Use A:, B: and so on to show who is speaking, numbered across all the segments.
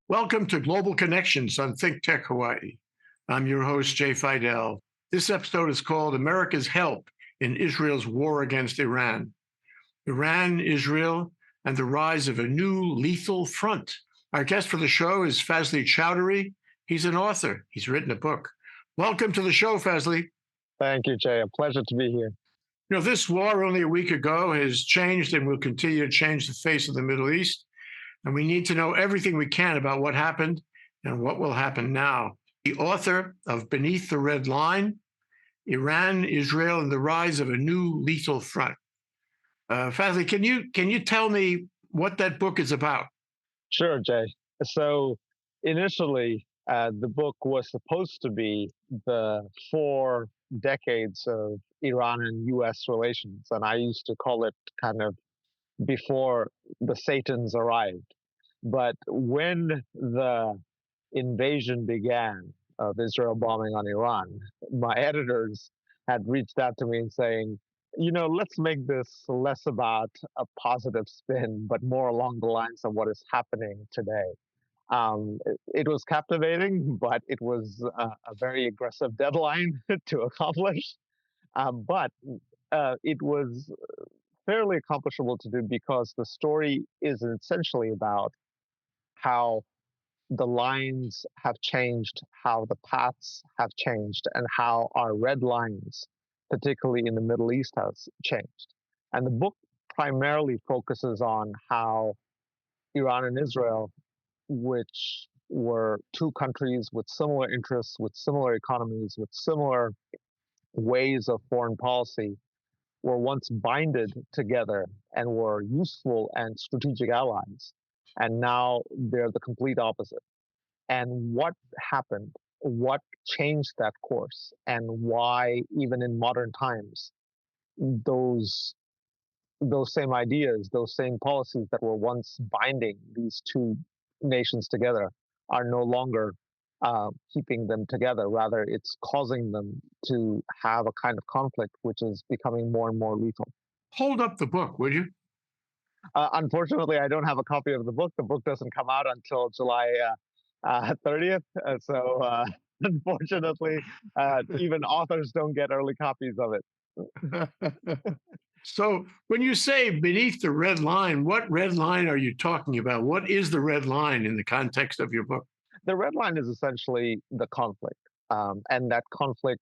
A: Welcome to Global Connections on ThinkTech Hawaii. I'm your host, Jay Fidell. This episode is called America's Help in Israel's War Against Iran. Iran, Israel, and the Rise of a New Lethal Front. Our guest for the show is Fazle Chowdhury. He's an author. He's written a book. Welcome to the show, Fazle.
B: Thank you, Jay. A pleasure to be here.
A: You know, this war only a week ago has changed and will continue to change the face of the Middle East. And we need to know everything we can about what happened and what will happen now. The author of Beneath the Red Line, Iran, Israel, and the Rise of a New Lethal Front. Fazle, can you tell me what that book is about?
B: Sure, Jay. So initially, the book was supposed to be the 4 decades of Iran and U.S. relations, and I used to call it kind of before the Satans arrived. But when the invasion began of Israel bombing on Iran, my editors had reached out to me and saying, let's make this less about a positive spin, but more along the lines of what is happening today. It was captivating, but it was a very aggressive deadline to accomplish. But it was fairly accomplishable to do because the story is essentially about how the lines have changed, how the paths have changed, and how our red lines, particularly in the Middle East, has changed. And the book primarily focuses on how Iran and Israel, which were two countries with similar interests, with similar economies, with similar ways of foreign policy, were once binded together and were useful and strategic allies. And now they're the complete opposite. And what happened, what changed that course, and why, even in modern times, those those same ideas, those same policies that were once binding these two nations together are no longer keeping them together. Rather, it's causing them to have a kind of conflict which is becoming more and more lethal.
A: Hold up the book, would you?
B: Unfortunately, I don't have a copy of the book. The book doesn't come out until July 30th. So unfortunately, even authors don't get early copies of it.
A: So when you say beneath the red line, what red line are you talking about? What is the red line in the context of your book?
B: The red line is essentially the conflict. And that conflict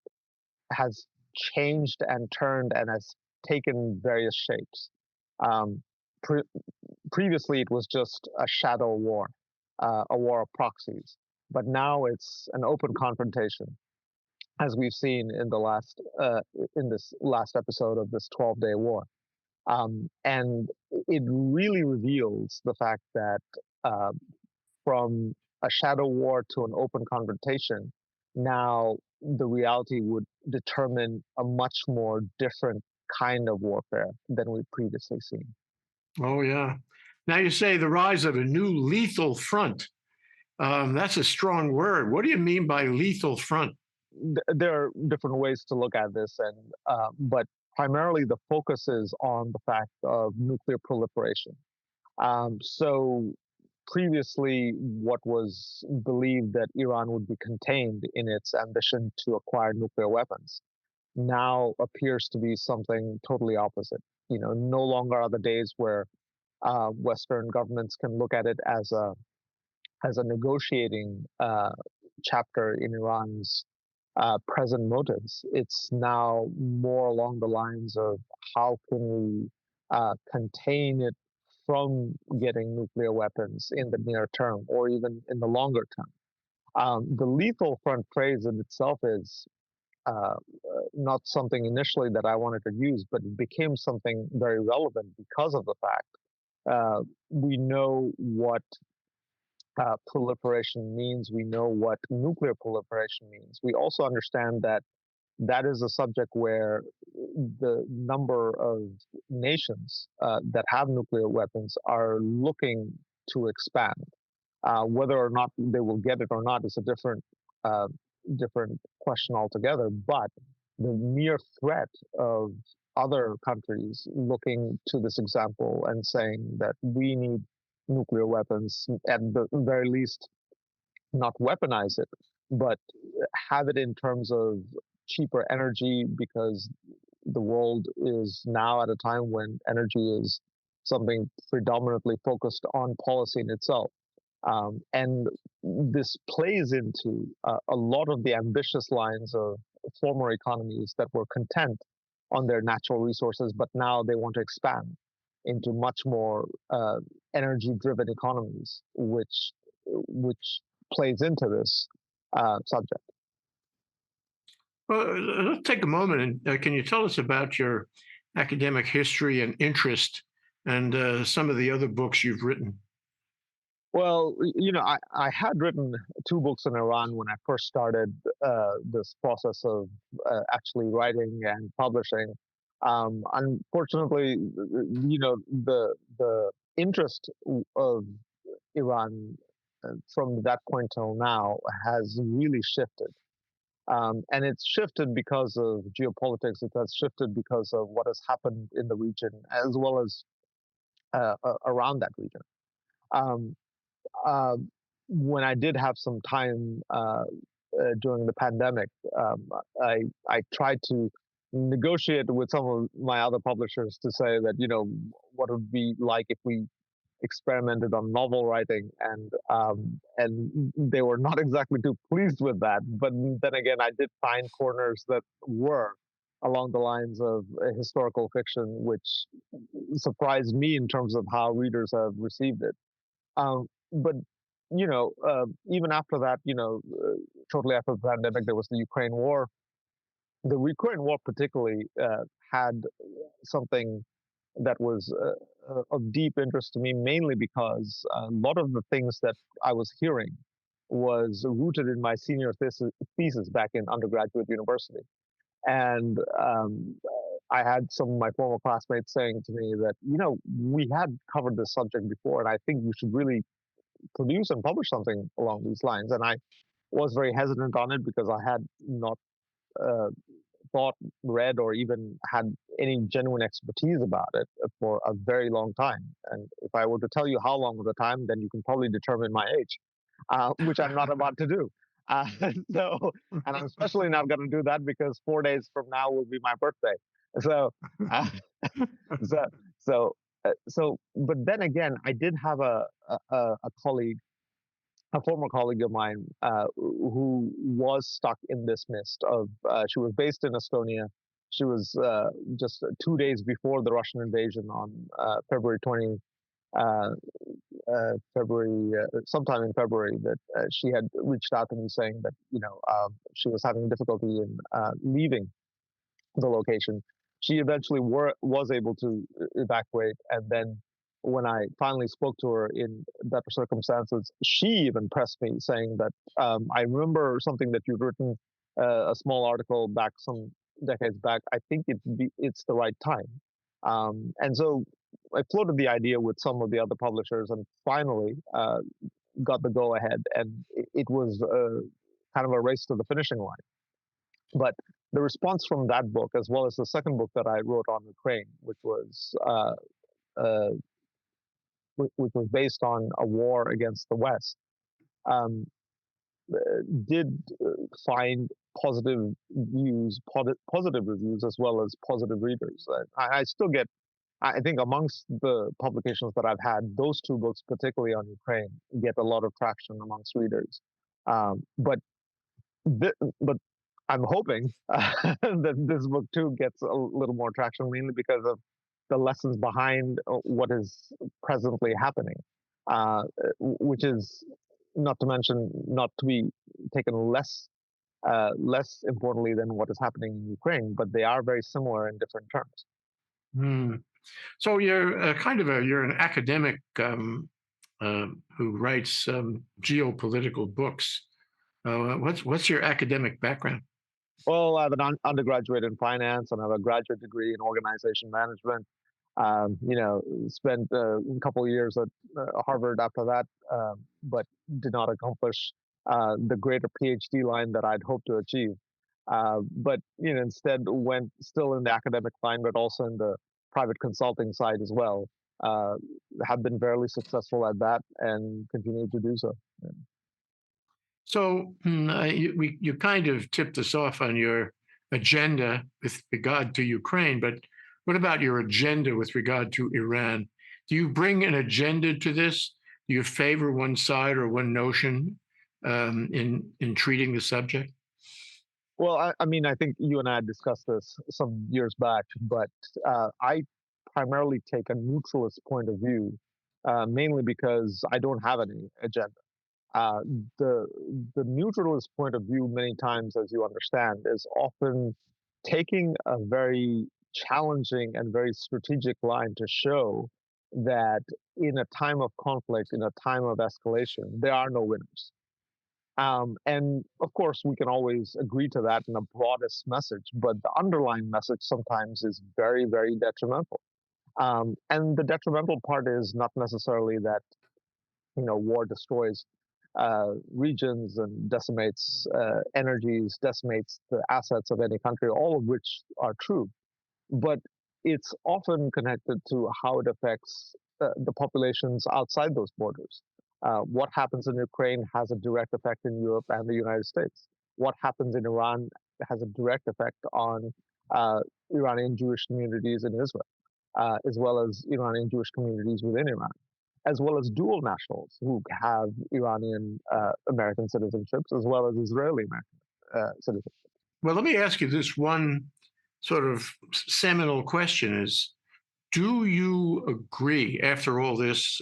B: has changed and turned and has taken various shapes. Um, pre- Previously, it was just a shadow war, a war of proxies. But now it's an open confrontation, as we've seen in this last episode of this 12-day war. And it really reveals the fact that uh, from a shadow war to an open confrontation, now the reality would determine a much more different kind of warfare than we've previously seen.
A: Oh, yeah. Now you say the rise of a new lethal front. That's a strong word. What do you mean by lethal front?
B: There are different ways to look at this, and but primarily the focus is on the fact of nuclear proliferation. So previously, what was believed that Iran would be contained in its ambition to acquire nuclear weapons now appears to be something totally opposite. No longer are the days where Western governments can look at it as a negotiating chapter in Iran's present motives. It's now more along the lines of how can we contain it from getting nuclear weapons in the near term or even in the longer term. The lethal front phrase in itself is not something initially that I wanted to use, but it became something very relevant because of the fact we know what proliferation means. We know what nuclear proliferation means. We also understand that that is a subject where the number of nations that have nuclear weapons are looking to expand. Whether or not they will get it or not is a uh, different question altogether. But the mere threat of other countries looking to this example and saying that we need nuclear weapons, at the very least, not weaponize it, but have it in terms of cheaper energy, because the world is now at a time when energy is something predominantly focused on policy in itself. And this plays into a lot of the ambitious lines of former economies that were content on their natural resources, but now they want to expand into much more energy-driven economies, which plays into this subject.
A: Well, let's take a moment and can you tell us about your academic history and interest and some of the other books you've written?
B: Well, I had written two books in Iran when I first started this process of actually writing and publishing. Unfortunately, the interest of Iran from that point till now has really shifted. And it's shifted because of geopolitics. It has shifted because of what has happened in the region, as well as around that region. Um, uh, when I did have some time during the pandemic, I I tried to negotiate with some of my other publishers to say that what it would be like if we experimented on novel writing, and they were not exactly too pleased with that. But then again, I did find corners that were along the lines of historical fiction, which surprised me in terms of how readers have received it. But even after that, shortly after the pandemic, there was the Ukraine war. The Ukraine war particularly had something that was of deep interest to me, mainly because a lot of the things that I was hearing was rooted in my senior thesis back in undergraduate university. And I had some of my former classmates saying to me that, we had covered this subject before, and I think you should really produce and publish something along these lines. And I was very hesitant on it because I had not uh, thought, read, or even had any genuine expertise about it for a very long time. And if I were to tell you how long of the time, then you can probably determine my age, which I'm not about to do. Uh, so, and I'm especially not going to do that because 4 days from now will be my birthday. So, uh, so, but then again, I did have a colleague, a former colleague of mine, who was stuck in this mist of. She was based in Estonia. She was just 2 days before the Russian invasion on February 20, uh, February, sometime in February, that she had reached out to me saying that she was having difficulty in leaving the location. She eventually was able to evacuate, and then when I finally spoke to her in better circumstances, she even pressed me saying that I remember something that you've written, a small article back some decades back. I think it's the right time, and so I floated the idea with some of the other publishers, and finally got the go ahead, and it was kind of a race to the finishing line. But the response from that book, as well as the second book that I wrote on Ukraine, uh, which was based on a war against the West, um, uh, did find positive views, positive reviews, as well as positive readers. I still get, I think, amongst the publications that I've had, those two books, particularly on Ukraine, get a lot of traction amongst readers. But but I'm hoping that this book too gets a little more traction, mainly because of the lessons behind what is presently happening, which is not to mention, not to be taken less importantly than what is happening in Ukraine, but they are very similar in different terms.
A: Hmm. So you're you're an academic who writes geopolitical books. What's your academic background?
B: Well, I have an undergraduate in finance and I have a graduate degree in organization management. Spent a couple of years at Harvard after that, but did not accomplish the greater PhD line that I'd hoped to achieve. But instead went still in the academic line, but also in the private consulting side as well. Have been fairly successful at that and continue to do so. Yeah.
A: So you kind of tipped us off on your agenda with regard to Ukraine, but what about your agenda with regard to Iran? Do you bring an agenda to this? Do you favor one side or one notion in treating the subject?
B: Well, I mean, I think you and I had discussed this some years back, but I primarily take a neutralist point of view, mainly because I don't have any agenda. Uh, the the neutralist point of view, many times, as you understand, is often taking a very challenging and very strategic line to show that in a time of conflict, in a time of escalation, there are no winners. And of course, we can always agree to that in the broadest message, but the underlying message sometimes is very, very detrimental. And the detrimental part is not necessarily that war destroys regions and decimates energies, decimates the assets of any country, all of which are true. But it's often connected to how it affects the populations outside those borders. What happens in Ukraine has a direct effect in Europe and the United States. What happens in Iran has a direct effect on uh, Iranian Jewish communities in Israel, as well as Iranian Jewish communities within Iran, as well as dual nationals who have Iranian American citizenships as well as Israeli American citizens.
A: Well, let me ask you this one sort of seminal question is, do you agree, after all this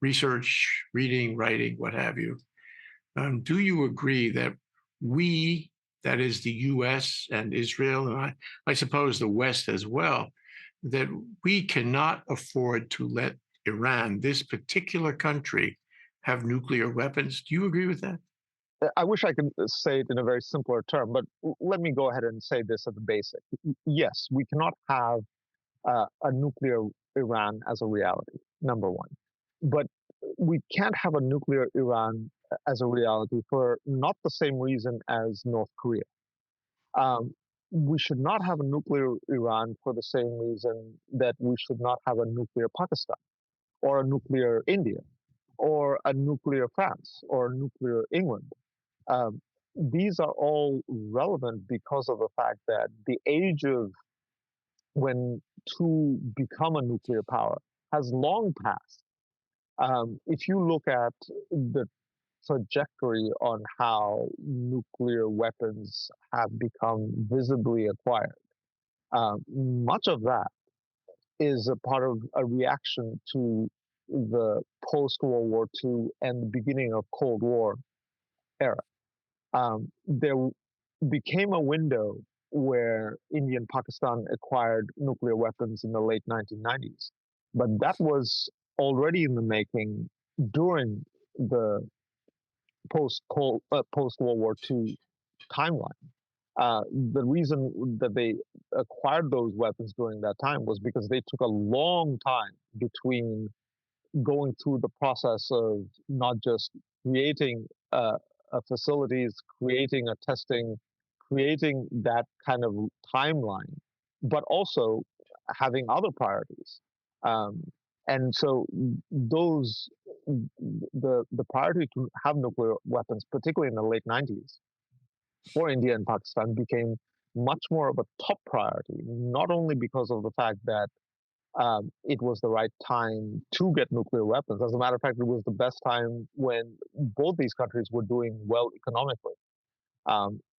A: research, reading, writing, what have you, do you agree that we, that is the US and Israel, and I suppose the West as well, that we cannot afford to let Iran, this particular country, have nuclear weapons? Do you agree with that?
B: I wish I could say it in a very simpler term, but let me go ahead and say this at the basic. Yes, we cannot have a nuclear Iran as a reality, number one. But we can't have a nuclear Iran as a reality for not the same reason as North Korea. Um, we should not have a nuclear Iran for the same reason that we should not have a nuclear Pakistan or a nuclear India or a nuclear France or a nuclear England. Um, these are all relevant because of the fact that the age of when to become a nuclear power has long passed. If you look at the trajectory on how nuclear weapons have become visibly acquired, much of that is a part of a reaction to the post-World War II and the beginning of Cold War era. There became a window where India and Pakistan acquired nuclear weapons in the late 1990s, but that was already in the making during the post World War II timeline. The reason that they acquired those weapons during that time was because they took a long time between going through the process of not just creating facilities, creating a testing, creating that kind of timeline, but also having other priorities. Um, and so those the priority to have nuclear weapons, particularly in the late 90s, for India and Pakistan, became much more of a top priority, not only because of the fact that it was the right time to get nuclear weapons. As a matter of fact, it was the best time when both these countries were doing well economically.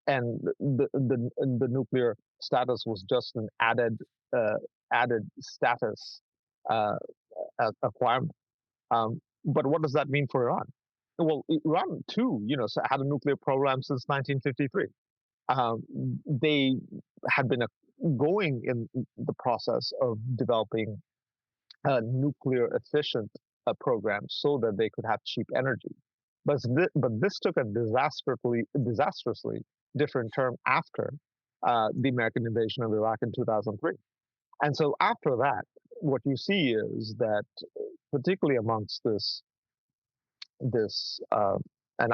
B: And the nuclear status was just an uh, added status uh, acquirement. But what does that mean for Iran? Well, Iran too, had a nuclear program since 1953. Um, they had been going in the process of developing nuclear efficient program so that they could have cheap energy. But this took a disastrously different turn after the American invasion of Iraq in 2003. And so after that, what you see is that, particularly amongst this, and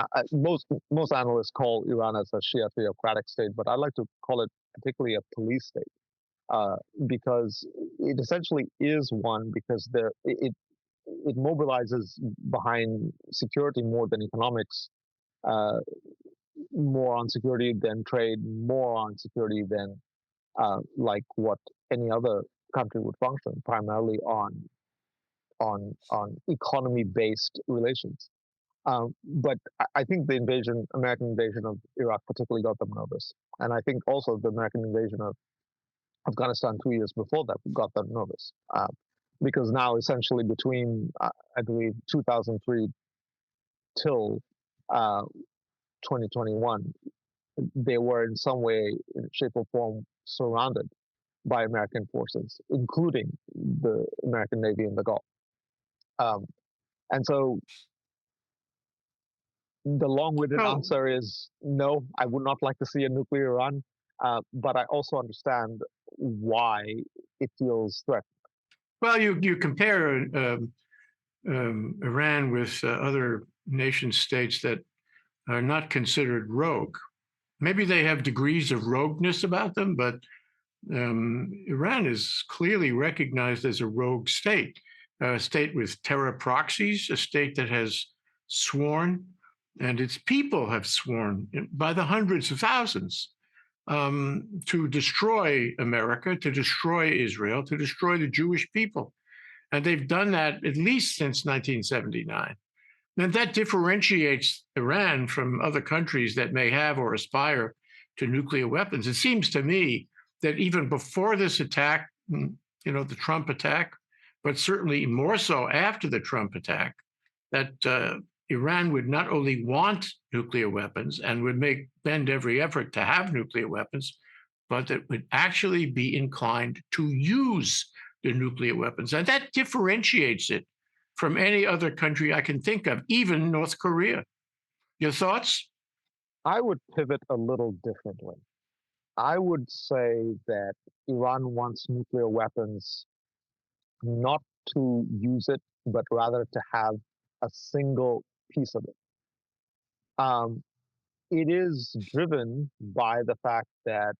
B: most analysts call Iran as a Shia theocratic state, but I like to call it particularly a police state uh, because it essentially is one because it mobilizes behind security more than economics uh, more on security than trade, more on security than like what any other country would function, primarily on economy-based relations. But I think the American invasion of Iraq particularly got them nervous. And I think also the American invasion of Afghanistan 2 years before that got them nervous. Because now essentially between, I believe, 2003 till 2021, they were in some way, in shape or form, surrounded by American forces, including the American Navy in the Gulf. Um, and so the long-winded
A: Well,
B: answer is no, I would not like to see a nuclear Iran, but I also understand why it feels threatened.
A: well, you compare Iran with other nation states that are not considered rogue. Maybe they have degrees of rogueness about them, but Iran is clearly recognized as a rogue state, a state with terror proxies, a state that has sworn, and its people have sworn by the hundreds of thousands to destroy America, to destroy Israel, to destroy the Jewish people. And they've done that at least since 1979. And that differentiates Iran from other countries that may have or aspire to nuclear weapons. It seems to me that even before this attack, the Trump attack, but certainly more so after the Trump attack, that Iran would not only want nuclear weapons and would bend every effort to have nuclear weapons, but that would actually be inclined to use the nuclear weapons. And that differentiates it from any other country I can think of, even North Korea. Your thoughts?
B: I would pivot a little differently. I would say that Iran wants nuclear weapons not to use it, but rather to have a single piece of it. Um, it is driven by the fact that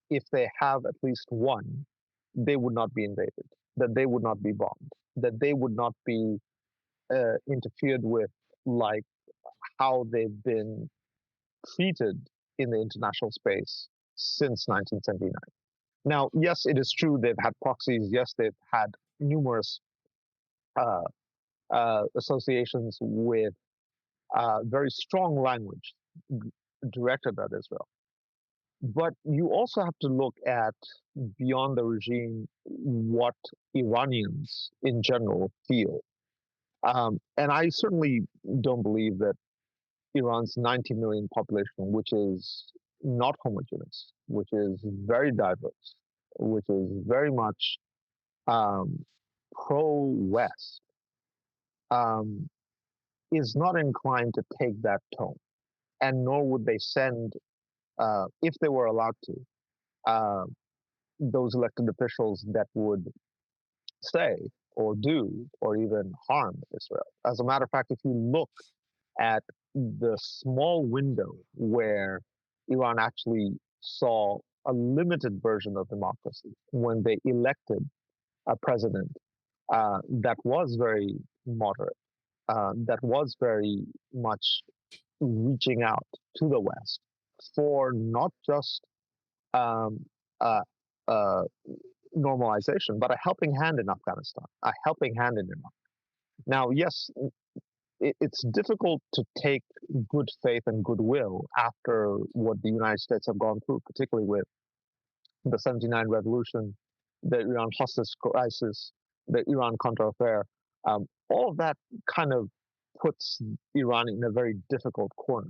B: if they have at least one, they would not be invaded, that they would not be bombed, that they would not be interfered with like how they've been treated in the international space since 1979. Now, yes, it is true they've had proxies. Yes, they've had numerous uh, associations with very strong language directed at Israel. But you also have to look at beyond the regime what Iranians in general feel. And I certainly don't believe that Iran's 90 million population, which is not homogeneous, which is very diverse, which is very much pro-West, um, is not inclined to take that tone. And nor would they send, if they were allowed to, uh, those elected officials that would say or do or even harm Israel. As a matter of fact, if you look at the small window where Iran actually saw a limited version of democracy when they elected a president that was very moderate, that was very much reaching out to the West for not just um, uh, uh, normalization, but a helping hand in Afghanistan, a helping hand in Iraq. Now, yes, it's difficult to take good faith and goodwill after what the United States have gone through, particularly with the 79 revolution, the Iran hostage crisis, the Iran-Contra affair. All of that kind of puts Iran in a very difficult corner.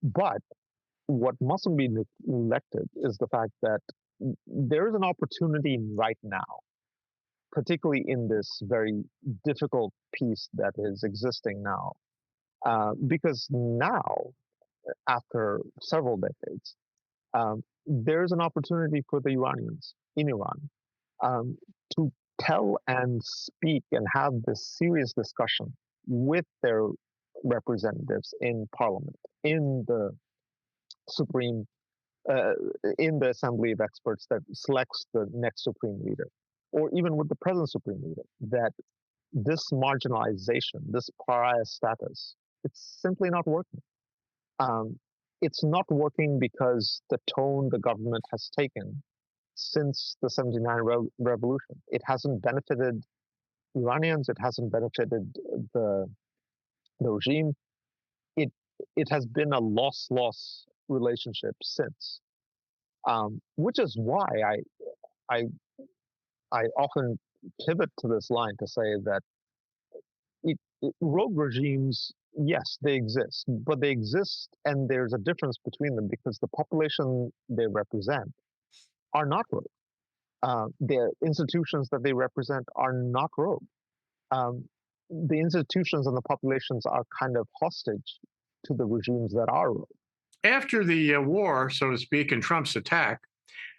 B: But what mustn't be neglected is the fact that there is an opportunity right now, particularly in this very difficult piece that is existing now, because now, after several decades, there's an opportunity for the Iranians in Iran um, to tell and speak and have this serious discussion with their representatives in parliament, in the supreme, uh, in the assembly of experts that selects the next supreme leader, or even with the present supreme leader, that this marginalization, this pariah status It's simply not working. Um, it's not working because the tone the government has taken since the 79 revolution. It hasn't benefited Iranians, it hasn't benefited the, the regime. It, it has been a loss-loss relationship since, which is why I, I often pivot to this line to say that rogue regimes, yes, they exist, but they exist and there's a difference between them because the population they represent are not rogue. The institutions that they represent are not rogue. Um, the institutions and the populations are kind of hostage to the regimes that are rogue.
A: After the war, so to speak, and Trump's attack,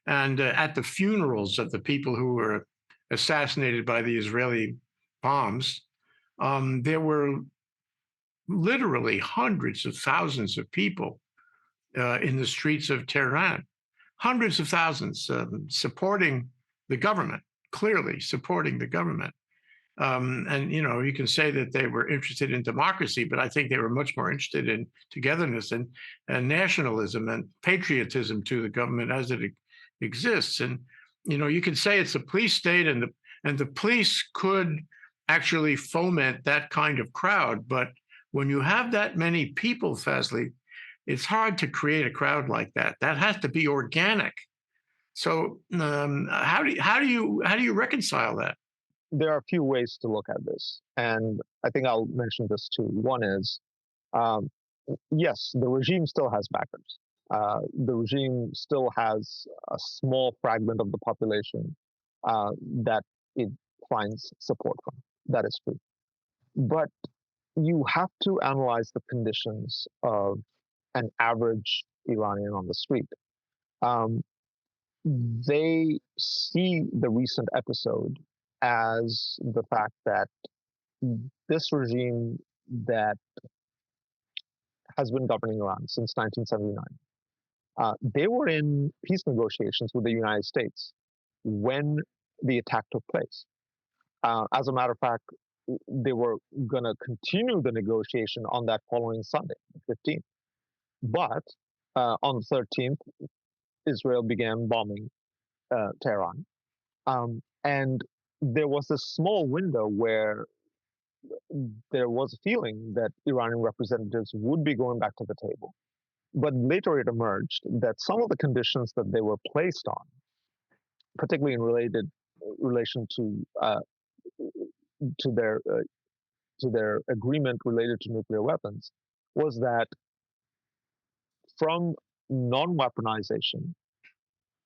A: and at the funerals of the people who were assassinated by the Israeli bombs, there were literally hundreds of thousands of people in the streets of Tehran, hundreds of thousands supporting the government, clearly supporting the government. And you can say that they were interested in democracy, but I think they were much more interested in togetherness and nationalism and patriotism to the government as it exists. And you can say it's a police state, and the police could actually foment that kind of crowd. But when you have that many people, Fazli, it's hard to create a crowd like that. That has to be organic. So how do you reconcile that?
B: There are a few ways to look at this, and I think I'll mention this too. One is, um, yes, the regime still has backers. The regime still has a small fragment of the population that it finds support from. That is true. But you have to analyze the conditions of an average Iranian on the street. Um, they see the recent episode as the fact that this regime that has been governing Iran since 1979, they were in peace negotiations with the United States when the attack took place. As a matter of fact, they were going to continue the negotiation on that following Sunday, the 15th. But on the 13th, Israel began bombing Tehran. And there was a small window where there was a feeling that Iranian representatives would be going back to the table. But later it emerged that some of the conditions that they were placed on, particularly in relation to their to their agreement related to nuclear weapons, was that from non-weaponization,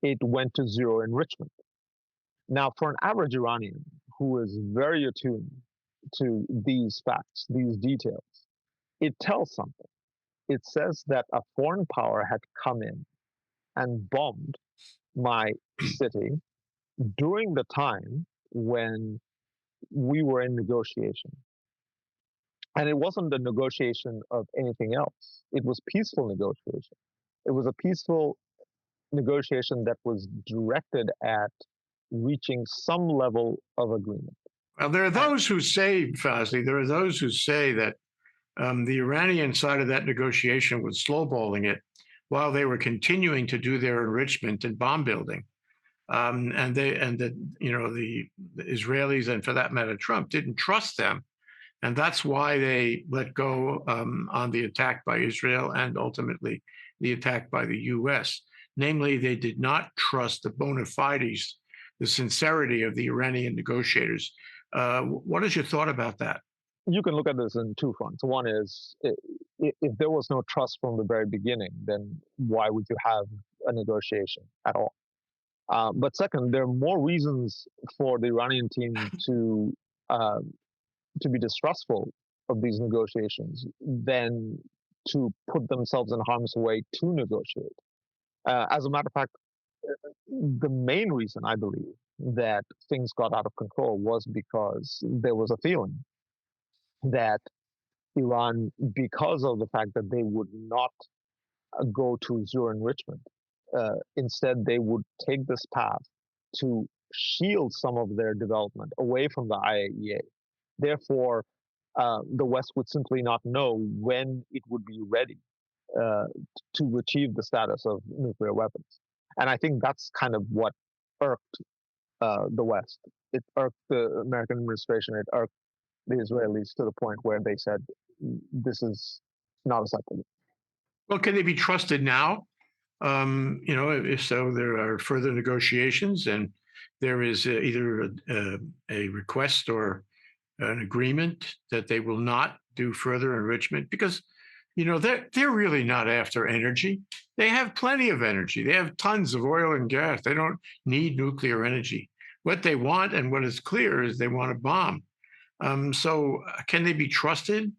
B: it went to zero enrichment. Now, for an average Iranian who is very attuned to these facts, these details, it tells something. It says that a foreign power had come in and bombed my city during the time when we were in negotiation. And it wasn't a negotiation of anything else. It was peaceful negotiation. It was a peaceful negotiation that was directed at reaching some level of agreement.
A: Well, there are those who say, Fazli, there are those who say that the Iranian side of that negotiation was slowballing it while they were continuing to do their enrichment and bomb building. And the Israelis, and for that matter, Trump, didn't trust them. And that's why they let go on the attack by Israel and ultimately the attack by the US. Namely, they did not trust the bona fides, the sincerity of the Iranian negotiators. What is your thought about that?
B: You can look at this in two fronts. One is if there was no trust from the very beginning, then why would you have a negotiation at all? But second, there are more reasons for the Iranian team uh, to be distrustful of these negotiations than to put themselves in harm's way to negotiate. As a matter of fact, the main reason I believe that things got out of control was because there was a feeling that Iran, because of the fact that they would not go to zero enrichment, instead they would take this path to shield some of their development away from the IAEA. Therefore, the West would simply not know when it would be ready uh, to achieve the status of nuclear weapons. And I think that's kind of what irked the West. It irked the American administration. It irked the Israelis to the point where they said, this is not acceptable.
A: Well, can they be trusted now? If so, there are further negotiations, and there is either a request or an agreement that they will not do further enrichment because, they're really not after energy. They have plenty of energy. They have tons of oil and gas. They don't need nuclear energy. What they want and what is clear is they want a bomb. So can they be trusted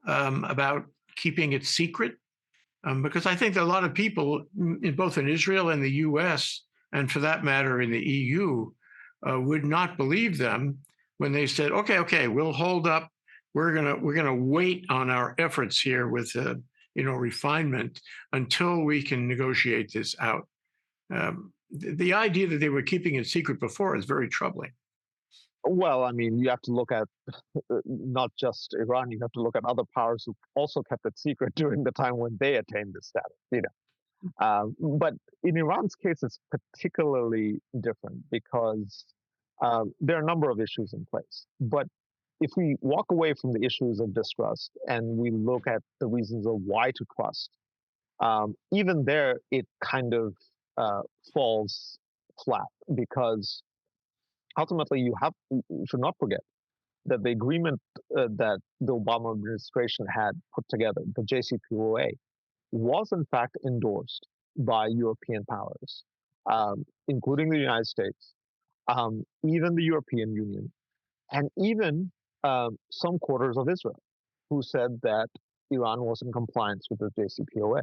A: about keeping it secret? Because I think that a lot of people, both in Israel and the U.S., and for that matter in the EU, would not believe them when they said, "Okay, we'll hold up. We're gonna wait on our efforts here with refinement until we can negotiate this out." The idea that they were keeping it secret before is very troubling.
B: Well, I mean, you have to look at not just Iran, you have to look at other powers who also kept it secret during the time when they attained this status. But in Iran's case, it's particularly different because there are a number of issues in place. But if we walk away from the issues of distrust and we look at the reasons of why to trust, even there, it kind of falls flat because ultimately you should not forget that the agreement that the Obama administration had put together, the JCPOA, was in fact endorsed by European powers, including the United States, even the European Union, and even some quarters of Israel, who said that Iran was in compliance with the JCPOA.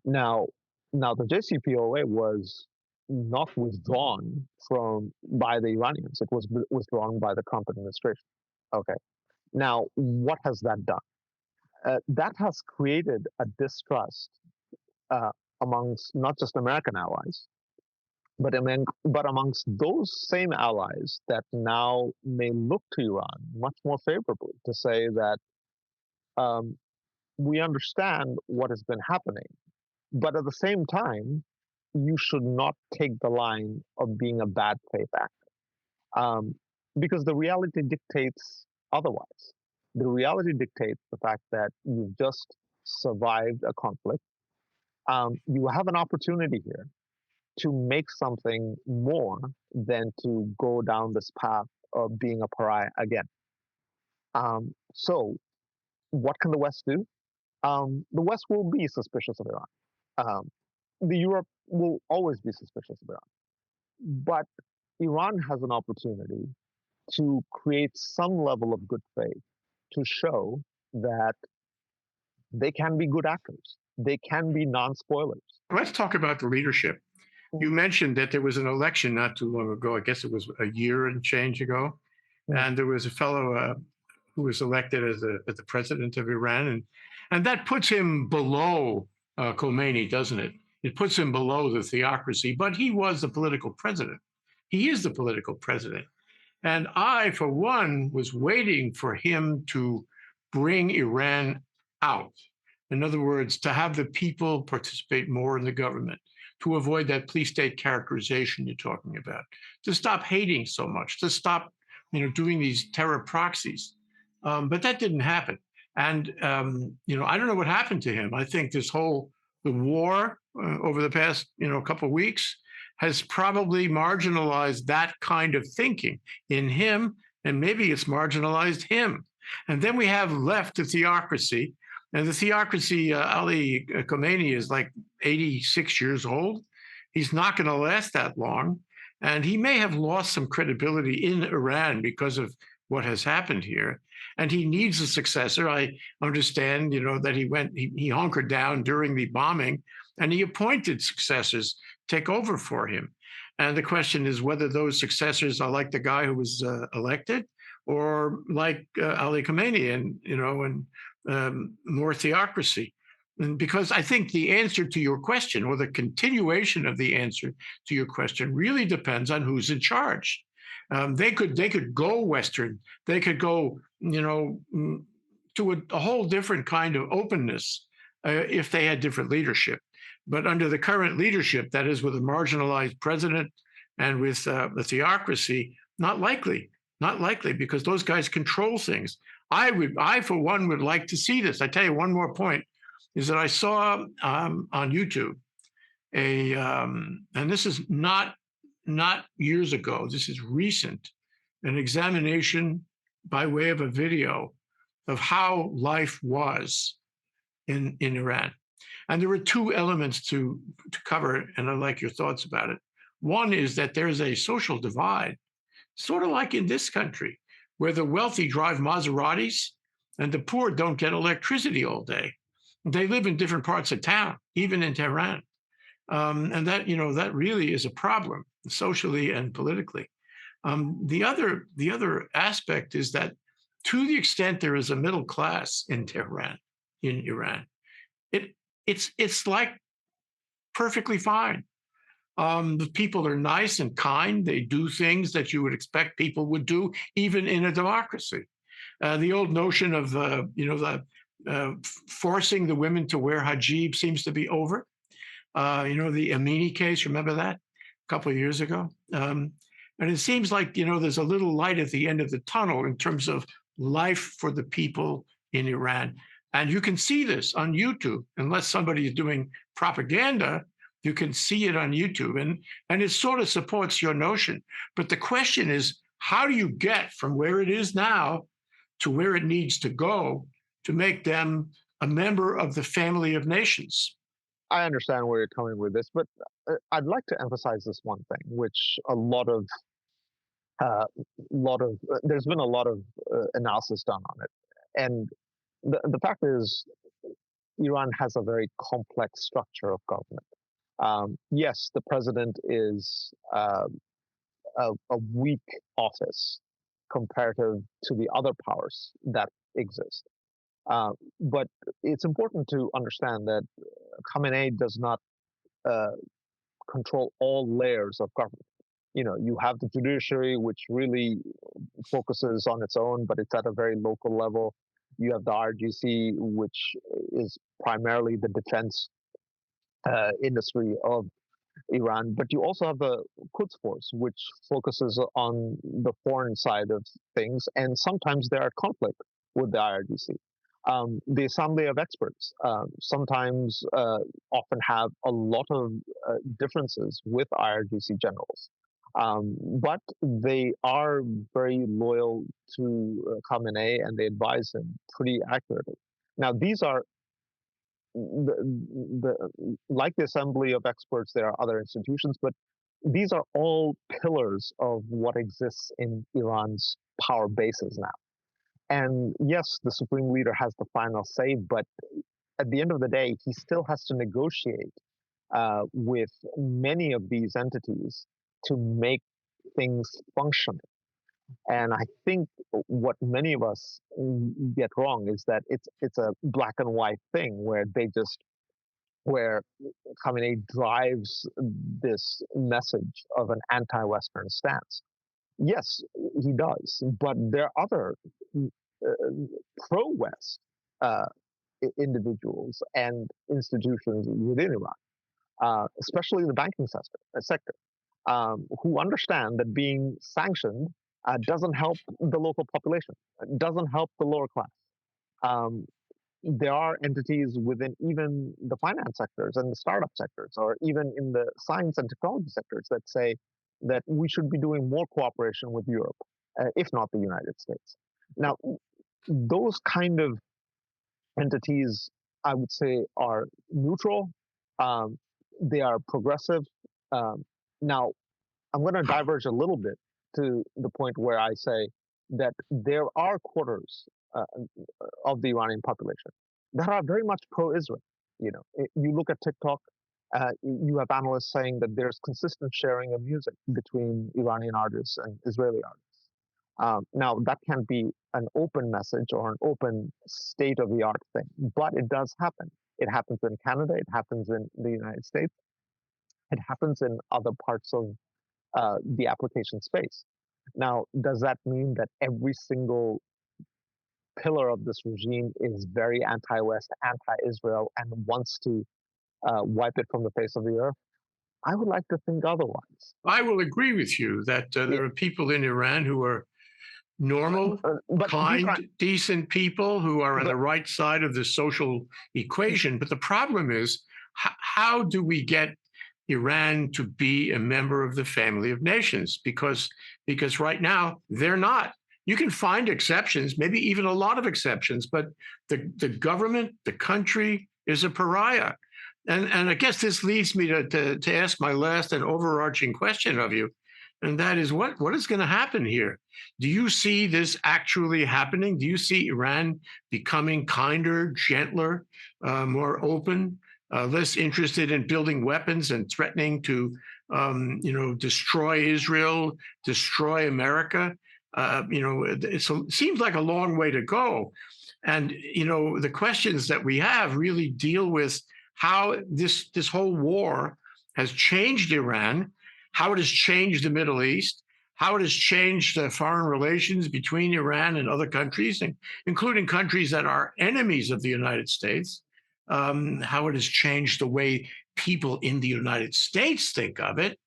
B: Now, now the JCPOA was not withdrawn from by the Iranians; it was withdrawn by the Trump administration. Okay. Now, what has that done? That has created a distrust uh, amongst not just American allies, but amongst those same allies that now may look to Iran much more favorably to say that um, we understand what has been happening, but at the same time, you should not take the line of being a bad faith actor because the reality dictates otherwise. The reality dictates the fact that you've just survived a conflict. You have an opportunity here to make something more than to go down this path of being a pariah again. So, what can the West do? The West will be suspicious of Iran. Um, the Europe will always be suspicious of Iran. But Iran has an opportunity to create some level of good faith to show that they can be good actors. They can be non-spoilers.
A: Let's talk about the leadership. You mentioned that there was an election not too long ago. I guess it was a year and change ago, and there was a fellow who was elected as the president of Iran, and that puts him below Khomeini, doesn't it? It puts him below the theocracy, but he was the political president. He is the political president. And I, for one, was waiting for him to bring Iran out. In other words, to have the people participate more in the government, to avoid that police state characterization you're talking about, to stop hating so much, to stop, doing these terror proxies. But that didn't happen. And, I don't know what happened to him. I think the war over the past, couple of weeks has probably marginalized that kind of thinking in him, and maybe it's marginalized him. And then we have left the theocracy, and the theocracy, Ali Khamenei is like 86 years old. He's not going to last that long, and he may have lost some credibility in Iran because of what has happened here. And he needs a successor. I understand, that he hunkered down during the bombing, and he appointed successors take over for him. And the question is whether those successors are like the guy who was elected, or like Ali Khamenei, and more theocracy. And because I think the answer to your question, or the continuation of the answer to your question, really depends on who's in charge. They could go Western. They could go, to a whole different kind of openness if they had different leadership. But under the current leadership, that is, with a marginalized president and with the theocracy, not likely, not likely, because those guys control things. I for one, would like to see this. I tell you one more point is that I saw on YouTube and this is not years ago. This is recent, an examination by way of a video of how life was in Iran. And there were two elements to cover, and I'd like your thoughts about it. One is that there's a social divide, sort of like in this country, where the wealthy drive Maseratis and the poor don't get electricity all day. They live in different parts of town, even in Tehran. And that, that really is a problem socially and politically. The other aspect is that to the extent there is a middle class in Tehran, in Iran, it's like perfectly fine. The people are nice and kind. They do things that you would expect people would do, even in a democracy. The old notion of forcing the women to wear hijab seems to be over. The Amini case, remember that a couple of years ago? And it seems like, there's a little light at the end of the tunnel in terms of life for the people in Iran. And you can see this on YouTube, unless somebody is doing propaganda, you can see it on YouTube. And it sort of supports your notion. But the question is, how do you get from where it is now to where it needs to go to make them a member of the family of nations?
B: I understand where you're coming with this, but I'd like to emphasize this one thing, which there's been a lot of analysis done on it, and the fact is, Iran has a very complex structure of government. Yes, the president is a weak office comparative to the other powers that exist. But it's important to understand that Khamenei does not uh, control all layers of government. You have the judiciary, which really focuses on its own, but it's at a very local level. You have the RGC, which is primarily the defense industry of Iran, but you also have the Quds Force, which focuses on the foreign side of things, and sometimes there are conflict with the IRGC. The Assembly of Experts sometimes often have a lot of differences with IRGC generals, but they are very loyal to Khamenei and they advise him pretty accurately. Now, these are like the Assembly of Experts, there are other institutions, but these are all pillars of what exists in Iran's power bases now. And yes, the supreme leader has the final say, but at the end of the day, he still has to negotiate with many of these entities to make things function. And I think what many of us get wrong is that it's a black and white thing where Khamenei drives this message of an anti-Western stance. Yes, he does, but there are other pro-West uh, individuals and institutions within Iran, especially the banking sector, who understand that being sanctioned doesn't help the local population, doesn't help the lower class. Um, there are entities within even the finance sectors and the startup sectors, or even in the science and technology sectors, that say that we should be doing more cooperation with Europe, if not the United States. Now, those kind of entities, I would say, are neutral. Um, they are progressive. Um, Now, I'm going to diverge a little bit to the point where I say that there are quarters of the Iranian population that are very much pro-Israel. You look at TikTok, you have analysts saying that there's consistent sharing of music between Iranian artists and Israeli artists. Now, that can be an open message or an open state of the art thing, but it does happen. It happens in Canada, it happens in the United States, it happens in other parts of the application space. Now, does that mean that every single pillar of this regime is very anti-West, anti-Israel, and wants to wipe it from the face of the earth. I would like to think otherwise.
A: I will agree with you that
B: Yeah,
A: there are people in Iran who are normal,
B: but these
A: kind,
B: aren't.
A: decent people who are on
B: But
A: the right side of the social equation. But the problem is, how do we get Iran to be a member of the family of nations? Because right now they're not. You can find exceptions, maybe even a lot of exceptions, but the government, the country is a pariah. And I guess this leads me to ask my last and overarching question of you, and that is what is going to happen here? Do you see this actually happening? Do you see Iran becoming kinder, gentler, more open, less interested in building weapons and threatening to, destroy Israel, destroy America? It seems like a long way to go. And the questions that we have really deal with how this whole war has changed Iran, how it has changed the Middle East, how it has changed the foreign relations between Iran and other countries, including countries that are enemies of the United States, how it has changed the way people in the United States think of it,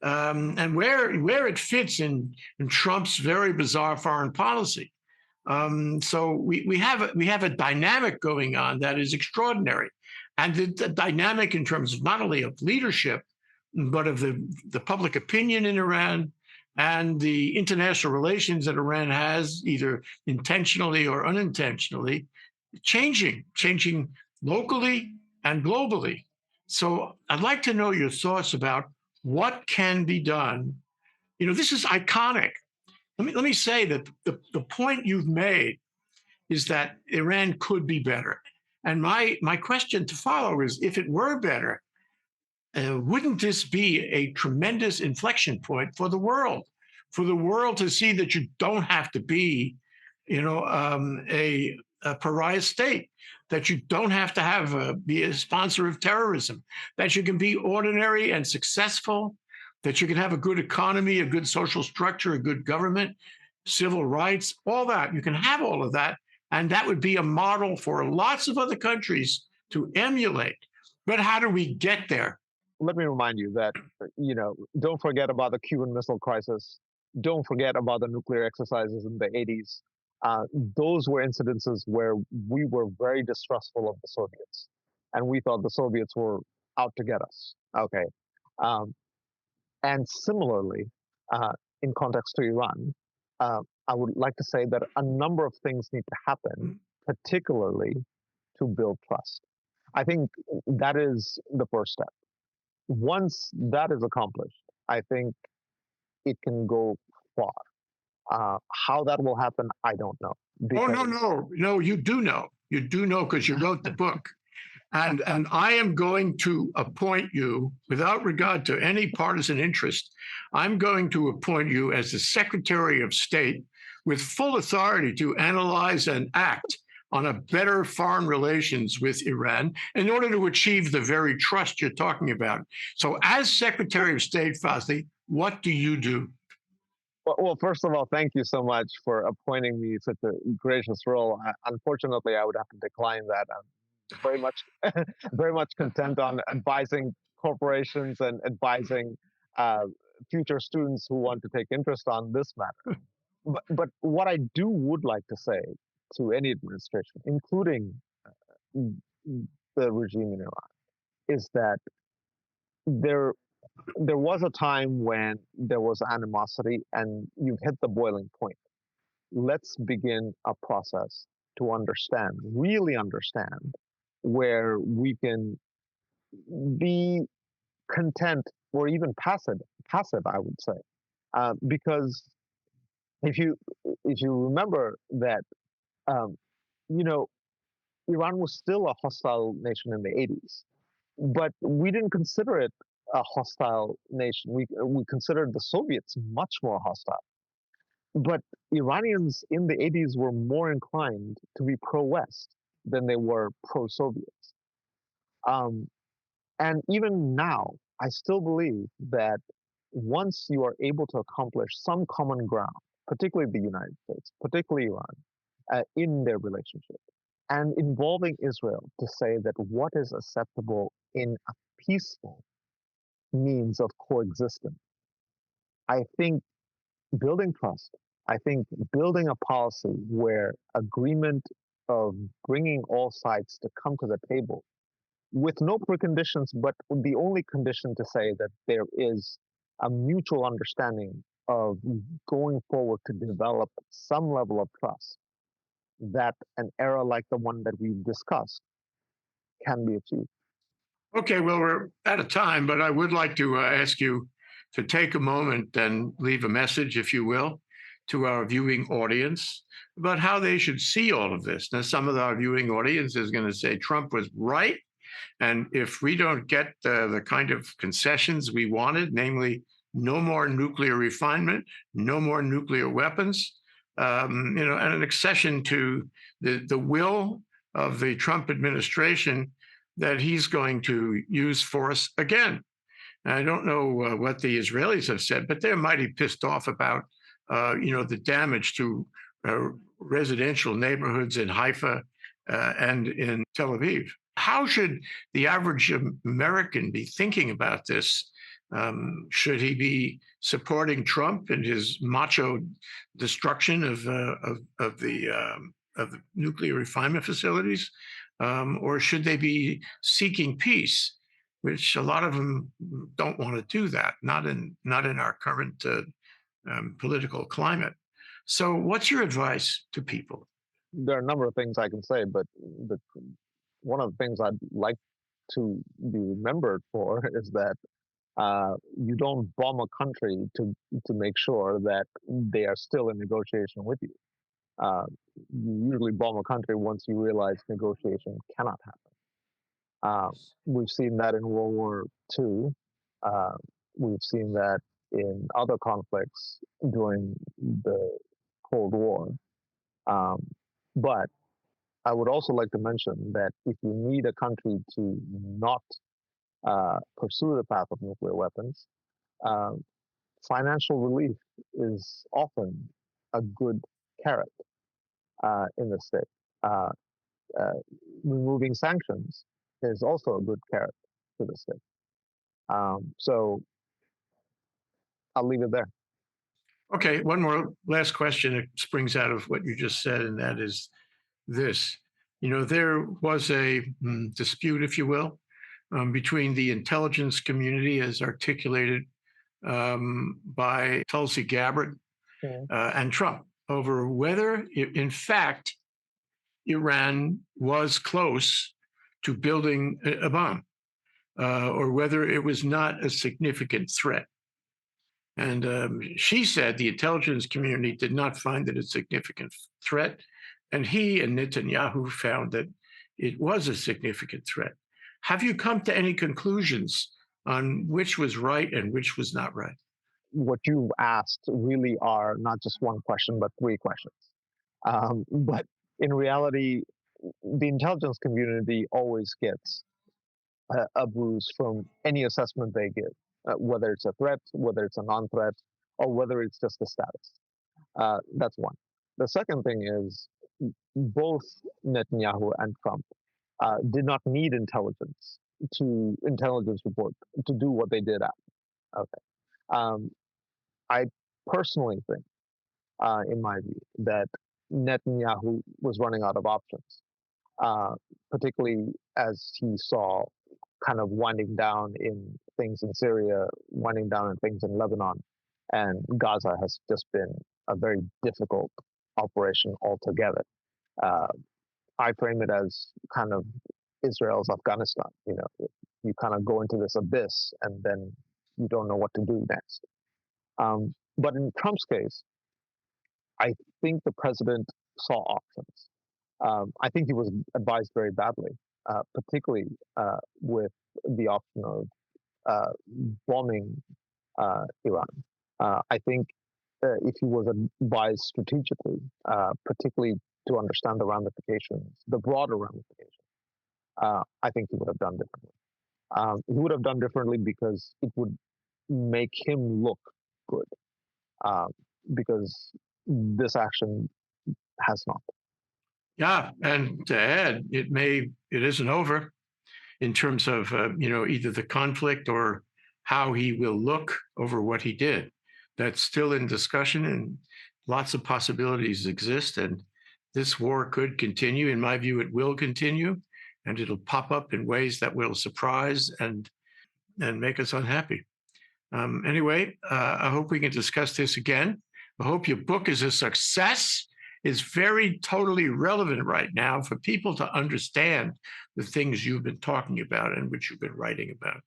A: and where it fits in Trump's very bizarre foreign policy. So we have a dynamic going on that is extraordinary, and the dynamic in terms of not only of leadership, but of the public opinion in Iran and the international relations that Iran has, either intentionally or unintentionally, changing locally and globally. So I'd like to know your thoughts about what can be done. This is iconic. Let me say that the point you've made is that Iran could be better. And my question to follow is, if it were better, wouldn't this be a tremendous inflection point for the world to see that you don't have to be, a pariah state, that you don't have to be a sponsor of terrorism, that you can be ordinary and successful, that you can have a good economy, a good social structure, a good government, civil rights, all that. You can have all of that. And that would be a model for lots of other countries to emulate. But how do we get there?
B: let me remind you that don't forget about the Cuban Missile Crisis. Don't forget about the nuclear exercises in the 80s. Those were incidences where we were very distrustful of the Soviets, and we thought the Soviets were out to get us. Okay, um, and similarly, in context to Iran, I would like to say that a number of things need to happen, particularly to build trust. I think that is the first step. Once that is accomplished, I think it can go far. How that will happen, I don't know.
A: Oh, no,
B: Because
A: no, no, you do know. You do know because you wrote the book. And I am going to appoint you, without regard to any partisan interest, I'm going to appoint you as the Secretary of State with full authority to analyze and act on a better foreign relations with Iran in order to achieve the very trust you're talking about. So, as Secretary of State, Fazli, what do you do?
B: well, first of all, thank you so much for appointing me such a gracious role. Unfortunately, I would have to decline that. I'm very much, very much content on advising corporations and advising uh, future students who want to take interest on this matter. But what I do would like to say to any administration, including the regime in Iran, is that there there was a time when there was animosity and you've hit the boiling point. Let's begin a process to understand, really understand, where we can be content or even passive, I would say. Because if you if you remember that um, you know Iran was still a hostile nation in the 80s, but we didn't consider it a hostile nation. We considered the Soviets much more hostile. But Iranians in the 80s were more inclined to be pro-West than they were pro-Soviet. Um, and even now, I still believe that once you are able to accomplish some common ground, particularly the United States, particularly Iran, in their relationship, and involving Israel to say that what is acceptable in a peaceful means of coexistence. I think building trust, I think building a policy where agreement of bringing all sides to come to the table with no preconditions, but the only condition to say that there is a mutual understanding of going forward to develop some level of trust, that an era like the one that we've discussed can be achieved.
A: Okay, well, we're out of time, but I would like to ask you to take a moment and leave a message, if you will, to our viewing audience about how they should see all of this. Now, some of our viewing audience is going to say Trump was right. And if we don't get the kind of concessions we wanted, namely no more nuclear refinement, no more nuclear weapons, and an accession to the will of the Trump administration that he's going to use force again. And I don't know what the Israelis have said, but they're mighty pissed off about, the damage to residential neighborhoods in Haifa and in Tel Aviv. How should the average American be thinking about this? Should he be supporting Trump and his macho destruction of the nuclear refinement facilities, or should they be seeking peace? Which a lot of them don't want to do that. Not in our current political climate. So, what's your advice to people?
B: There are a number of things I can say, but one of the things I'd like to be remembered for is that you don't bomb a country to make sure that they are still in negotiation with you. Uh, you usually bomb a country once you realize negotiation cannot happen. We've seen that in World War II. Uh, we've seen that in other conflicts during the Cold War. Um, but I would also like to mention that if you need a country to not pursue the path of nuclear weapons, uh, financial relief is often a good carrot in the stick. Uh, uh, Removing sanctions is also a good carrot to the stick. So I'll leave it there.
A: Okay, one more last question. It springs out of what you just said, and that is this. There was a dispute, if you will, between the intelligence community as articulated by Tulsi Gabbard
B: Yeah.
A: and Trump over whether, in fact, Iran was close to building a bomb or whether it was not a significant threat. And she said the intelligence community did not find it a significant threat. And he and Netanyahu found that it was a significant threat. Have you come to any conclusions on which was right and which was not right?
B: What you've asked really are not just one question, but three questions. But in reality, the intelligence community always gets a bruise from any assessment they give, whether it's a threat, whether it's a non-threat, or whether it's just a status. That's one. The second thing is both Netanyahu and Trump did not need intelligence report to do what they did after. Okay. Um, I personally think, in my view, that Netanyahu was running out of options, uh, particularly as he saw kind of winding down in things in Syria, winding down in things in Lebanon, and Gaza has just been a very difficult operation altogether. Uh, I frame it as kind of Israel's Afghanistan. You kind of go into this abyss and then you don't know what to do next. But in Trump's case, I think the president saw options. I think he was advised very badly, particularly with the option of bombing Iran. I think if he was advised strategically, particularly to understand the ramifications, the broader ramifications, I think he would have done differently. He would have done differently because it would make him look good, uh, because this action has not.
A: Yeah, and to add, it isn't over in terms of either the conflict or how he will look over what he did. That's still in discussion, and lots of possibilities exist. And this war could continue. In my view, it will continue, and it'll pop up in ways that will surprise and make us unhappy. Anyway, I hope we can discuss this again. I hope your book is a success. It's very totally relevant right now for people to understand the things you've been talking about and which you've been writing about.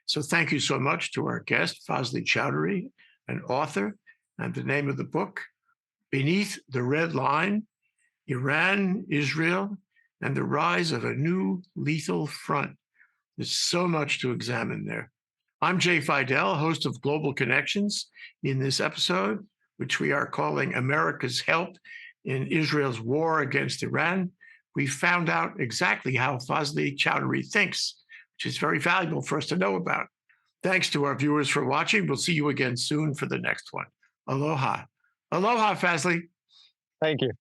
A: So thank you so much to our guest, Fazle Chowdhury, an author, and the name of the book, Beneath the Red Line, Iran, Israel, and the Rise of a New Lethal Front. There's so much to examine there. I'm Jay Fidell, host of Global Connections. In this episode, which we are calling America's Help in Israel's War Against Iran, we found out exactly how Fazle Chowdhury thinks, which is very valuable for us to know about. Thanks to our viewers for watching. We'll see you again soon for the next one. Aloha. Aloha, Fazle.
B: Thank you.